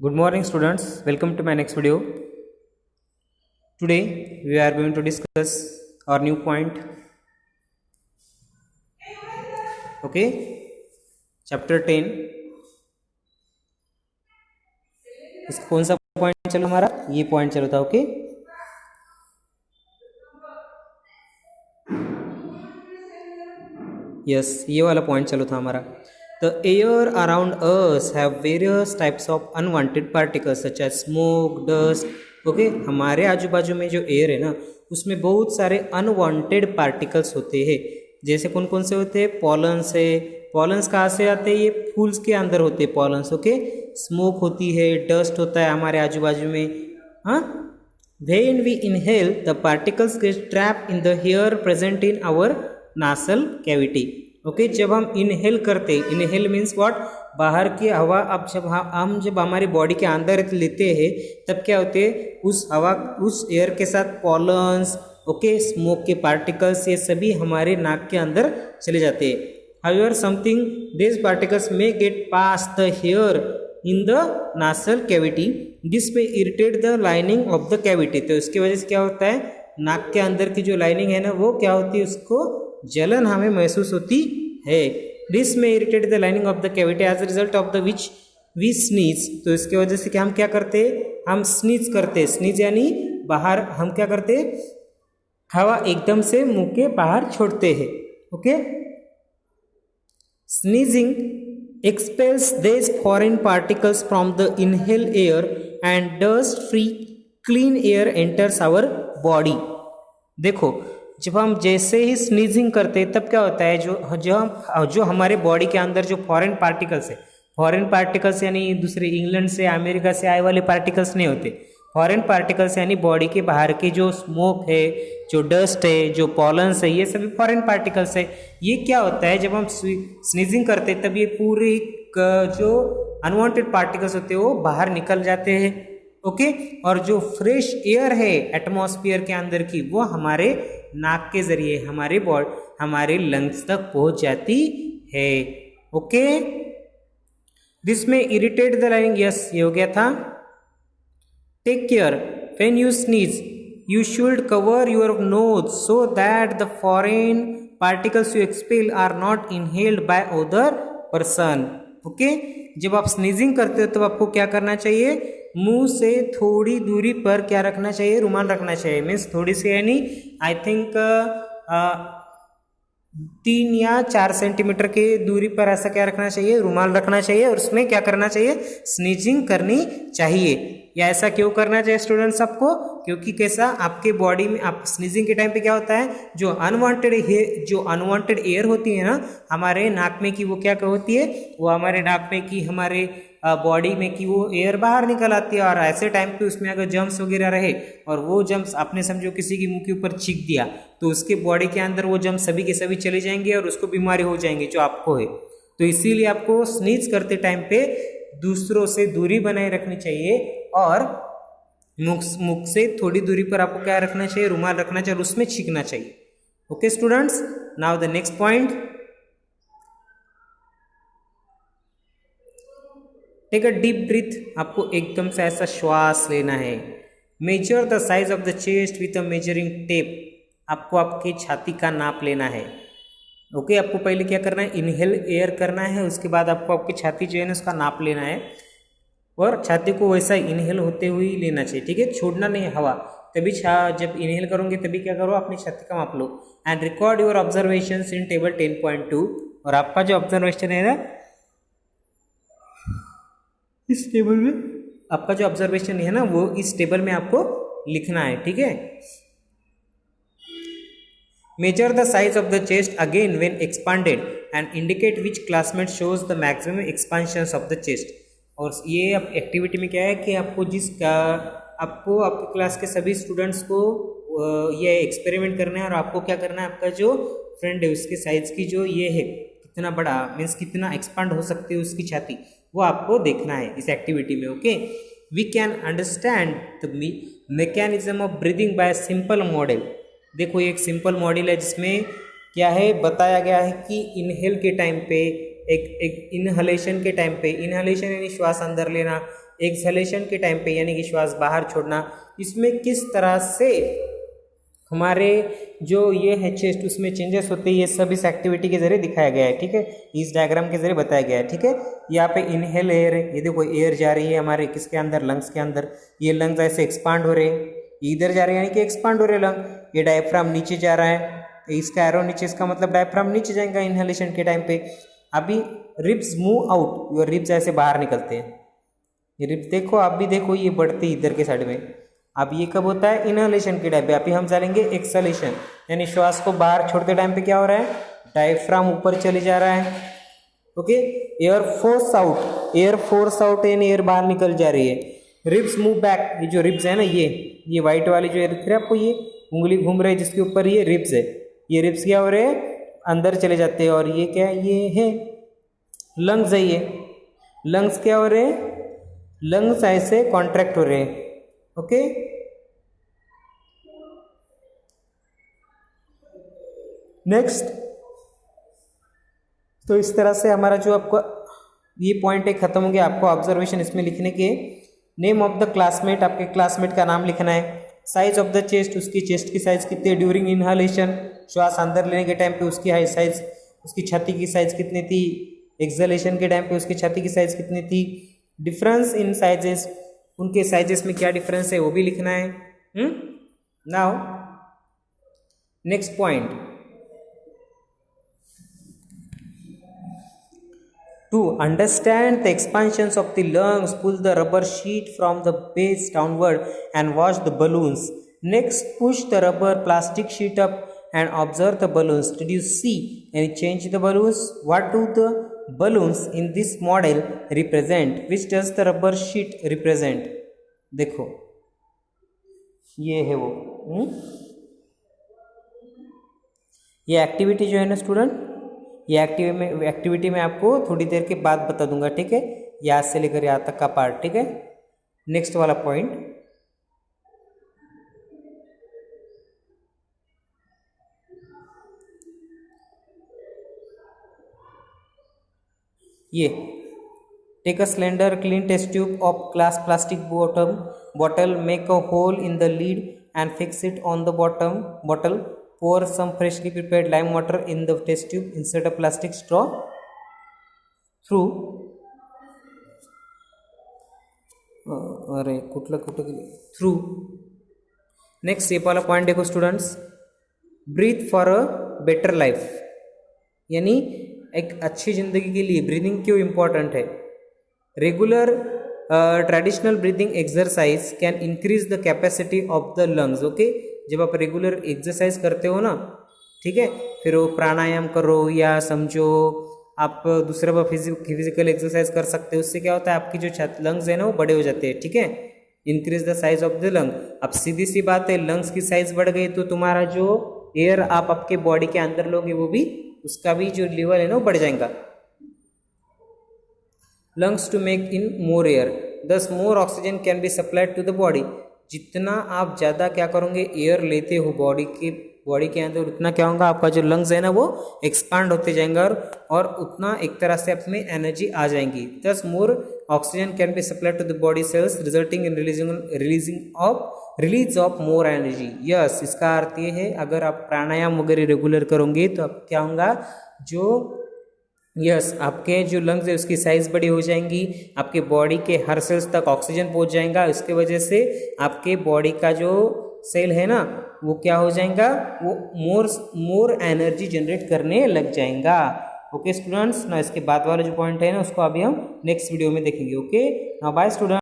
Good morning, students. Welcome to my next video. Today we are going to discuss our new point. Okay, chapter 10. इसका कौन सा point चलो हमारा ये point चलो था. ओके, यस, ये वाला पॉइंट चलो था हमारा. The air around us have various types of unwanted particles such as smoke, dust. Okay, हमारे आजू बाजू में जो एयर है ना उसमें बहुत सारे अनवांटेड पार्टिकल्स होते हैं. जैसे कौन कौन से होते हैं? पॉलन्स है. पॉलन्स कहाँ से आते हैं? ये फूल्स के अंदर होते हैं पॉलन्स. ओके, स्मोक होती है, डस्ट होता है हमारे आजू बाजू में. हाँ, when we inhale the particles get trapped in the air present in our nasal cavity. Okay, जब हम इनहेल करते, इनहेल मीन्स व्हाट? बाहर की हवा. अब जब हमारी बॉडी के अंदर लेते हैं तब क्या होते हैं? उस हवा, उस एयर के साथ पॉलन्स, ओके, स्मोक के पार्टिकल्स, ये सभी हमारे नाक के अंदर चले जाते हैं. However something this particles may gate pass the here in the nasal cavity. This may irritate the lining of the cavity. तो इसकी वजह से क्या होता है? नाक के अंदर की जो लाइनिंग है ना वो क्या होती है? उसको जलन हमें महसूस होती है. This may irritate the lining of the cavity as a result of the which we sneeze. तो इसके वजह से क्या हम क्या करते हैं? हम स्नीज करते हैं. स्नीज यानी बाहर हम क्या करते हैं? हवा एकदम से मुंह के बाहर छोड़ते हैं. Okay, sneezing expels this foreign particles from the inhale air and dust free clean air enters our body. देखो, जब हम जैसे ही स्नीजिंग करते हैं तब क्या होता है? जो हमारे बॉडी के अंदर जो फॉरेन पार्टिकल्स है, फॉरेन पार्टिकल्स यानी दूसरे इंग्लैंड से, अमेरिका से आए वाले पार्टिकल्स नहीं होते. फॉरेन पार्टिकल्स यानी बॉडी के बाहर के जो स्मोक है, जो डस्ट है, जो पॉलन्स है, ये सभी फॉरेन पार्टिकल्स है. ये क्या होता है? जब हम स्नीजिंग करते हैं तब ये पूरे जो अनवांटेड पार्टिकल्स होते हैं वो बाहर निकल जाते हैं. ओके, और जो फ्रेश एयर है एटमॉस्फेयर के अंदर की वो हमारे नाक के जरिए हमारे लंग्स तक पहुंच जाती है. Okay, this may irritate the lining. Yes, ये हो गया था. Take care when you sneeze you should cover your nose so that the foreign particles you expel are not inhaled by other person. Okay, जब आप sneezing करते हो तो आपको क्या करना चाहिए? मुंह से थोड़ी दूरी पर क्या रखना चाहिए? रुमाल रखना चाहिए. मीन्स थोड़ी सी यानी आई थिंक 3 या 4 सेंटीमीटर की दूरी पर ऐसा क्या रखना चाहिए? रुमाल रखना चाहिए. और उसमें क्या करना चाहिए? स्नीजिंग करनी चाहिए. या ऐसा क्यों करना चाहिए स्टूडेंट्स आपको? क्योंकि कैसा आपके बॉडी में आप स्नीजिंग के टाइम पे क्या होता है? जो अनवांटेड एयर होती है ना हमारे नाक में की, वो क्या होती है? वो हमारे नाक में की, हमारे बॉडी में की वो एयर बाहर निकल आती है. और ऐसे टाइम पे उसमें अगर जम्स वगैरह रहे और वो जम्स आपने समझो किसी की मुंह के ऊपर छींक दिया तो उसके बॉडी के अंदर वो जम्स सभी के सभी चले जाएंगे और उसको बीमारी हो जाएंगी जो आपको है. तो इसीलिए आपको स्नीज करते टाइम पे दूसरों से दूरी बनाए रखनी चाहिए और मुख से थोड़ी दूरी पर आपको क्या रखना चाहिए? रुमाल रखना चाहिए और उसमें छींकना चाहिए. Okay students, now the next point. Take a deep breath. आपको एकदम से ऐसा श्वास लेना है. Measure the size of the chest with a measuring tape. आपको आपके छाती का नाप लेना है. ओके, आपको पहले क्या करना है? इनहेल एयर करना है. उसके बाद आपको आपकी छाती जो है ना उसका नाप लेना है और छाती को वैसा इनहेल होते हुए ही लेना चाहिए. ठीक है, छोड़ना नहीं है हवा. तभी जब इनहेल करोगे तभी क्या करो? अपनी छाती का माप लो. And record your observations in table 10.2. और आपका जो ऑब्जर्वेशन है ना इस टेबल में, आपका जो ऑब्जर्वेशन है ना वो इस टेबल में आपको लिखना है. ठीक है. Measure the size of the chest again when expanded and indicate which classmate shows the maximum expansion of the chest. और ये अब एक्टिविटी में क्या है कि आपको आपको आपके क्लास के सभी स्टूडेंट्स को ये एक्सपेरिमेंट करना है और आपको क्या करना है? आपका जो फ्रेंड है उसके साइज की जो ये है कितना बड़ा, मीन्स कितना एक्सपांड हो सकती है उसकी छाती, वो आपको देखना है इस एक्टिविटी में. Okay, we can understand the mechanism of breathing by simple model. देखो, ये एक सिंपल मॉडल है जिसमें क्या है बताया गया है कि इनहेल के टाइम पे एक इनहलेशन के टाइम पे, इनहलेशन यानी श्वास अंदर लेना, एक्सहेलेशन के टाइम पे यानी कि श्वास बाहर छोड़ना, इसमें किस तरह से हमारे जो ये है चेस्ट उसमें चेंजेस होते हैं, ये सब इस एक्टिविटी के जरिए दिखाया गया है। ठीक है, इस डायग्राम के जरिए बताया गया है। ठीक है, यहाँ पे इनहेल एयर है, ये देखो एयर जा रही है हमारे किसके अंदर, लंग्स के अंदर। ये लंग्स ऐसे एक्सपांड हो रहे हैं, इधर जा रहे हैं यानी कि एक्सपांड हो रहे लंग। ये डायफ्राम नीचे जा रहा है, इसका एरो नीचे, इसका मतलब डायफ्राम नीचे जाएगा इनहेलेशन के टाइम पे। अभी ribs move out, your ribs ऐसे बाहर निकलते हैं। ये रिब्स देखो, आप भी देखो ये बढ़ती इधर के साइड में। अब ये कब होता है, इनहेलेशन के टाइम पे। अभी हम चलेंगे एक्सहेलेशन, यानी श्वास को बाहर छोड़ते टाइम पे क्या हो रहा है, डायफ्राम ऊपर चले जा रहा है। Okay, air force out, air force out यानी एयर बाहर निकल जा रही है। रिब्स मूव बैक, ये जो रिब्स है ना, ये व्हाइट वाली जो दिख रही है आपको, ये उंगली घूम रही है जिसके ऊपर ये रिब्स है, ये रिब्स क्या हो रहे हैं, अंदर चले जाते हैं। और ये क्या है, ये है लंग्स है। ये लंग्स क्या हो रहे हैं, लंग्स ऐसे कॉन्ट्रैक्ट हो रहे हैं। Okay, next. तो इस तरह से हमारा जो आपको ये पॉइंट है खत्म हो गया। आपको ऑब्जर्वेशन इसमें लिखने के, नेम ऑफ द क्लासमेट, आपके क्लासमेट का नाम लिखना है। साइज ऑफ द चेस्ट, उसकी चेस्ट की साइज कितनी है ड्यूरिंग इनहालेशन, श्वास अंदर लेने के टाइम पे उसकी हाई साइज, उसकी छाती की साइज कितनी थी, एक्सहेलेशन के टाइम पे उसकी छाती की साइज कितनी थी। डिफरेंस इन साइजेस, उनके साइजेस में क्या डिफरेंस है वो भी लिखना है। Now next point, to understand the expansions of the lungs, pull the rubber sheet from the base downward and watch the balloons. Next, push the rubber plastic sheet up and observe the balloons. Did you see any change in the balloons? What do the balloons in this model represent? Which does the rubber sheet represent? देखो ये है वो ये activity जो है ना student, ये activity में आपको थोड़ी देर के बाद बता दूंगा। ठीक है, यहाँ से लेकर यहाँ तक का पार्ट। ठीक है, नेक्स्ट वाला पॉइंट, ये take a slender clean test tube of glass plastic bottle, make a hole in the lid and fix it on the bottle, pour some freshly prepared lime water in the test tube, insert a plastic straw through through next ये वाला point देखो students, breathe for a better life, यानी एक अच्छी जिंदगी के लिए breathing क्यों इंपॉर्टेंट है। Regular traditional breathing exercise can increase the capacity of the lungs. Okay, जब आप रेगुलर एक्सरसाइज करते हो ना, ठीक है, फिर वो प्राणायाम करो या समझो आप दूसरे पर फिजिकल एक्सरसाइज कर सकते हो, उससे क्या होता है आपकी जो लंग्स है ना वो बड़े हो जाते हैं। ठीक है, increase the size of the lung. अब सीधी सी बात है, लंग्स की साइज बढ़ गई तो तुम्हारा जो एयर आप आपके बॉडी के अंदर लोगे वो भी, उसका भी जो लेवल है ना वो बढ़ जाएगा। Lungs to make in more air, thus more oxygen can be supplied to the body. जितना आप ज़्यादा क्या करोगे, एयर लेते हो बॉडी के अंदर, उतना क्या होगा, आपका जो लंग्स है ना वो एक्सपांड होते जाएंगे और उतना एक तरह से आप में एनर्जी आ जाएंगी। Thus more oxygen can be supplied to the body cells resulting in release of more energy. Yes, इसका अर्थ ये है अगर आप प्राणायाम वगैरह रेगुलर करोगे तो आप क्या होगा, जो आपके जो लंग्स है उसकी साइज बड़ी हो जाएंगी, आपके बॉडी के हर सेल्स तक ऑक्सीजन पहुंच जाएगा, इसके वजह से आपके बॉडी का जो सेल है ना वो क्या हो जाएगा, वो मोर एनर्जी जनरेट करने लग जाएगा। ओके स्टूडेंट्स, ना इसके बाद वाला जो पॉइंट है ना उसको अभी हम नेक्स्ट वीडियो में देखेंगे। Okay, now bye student.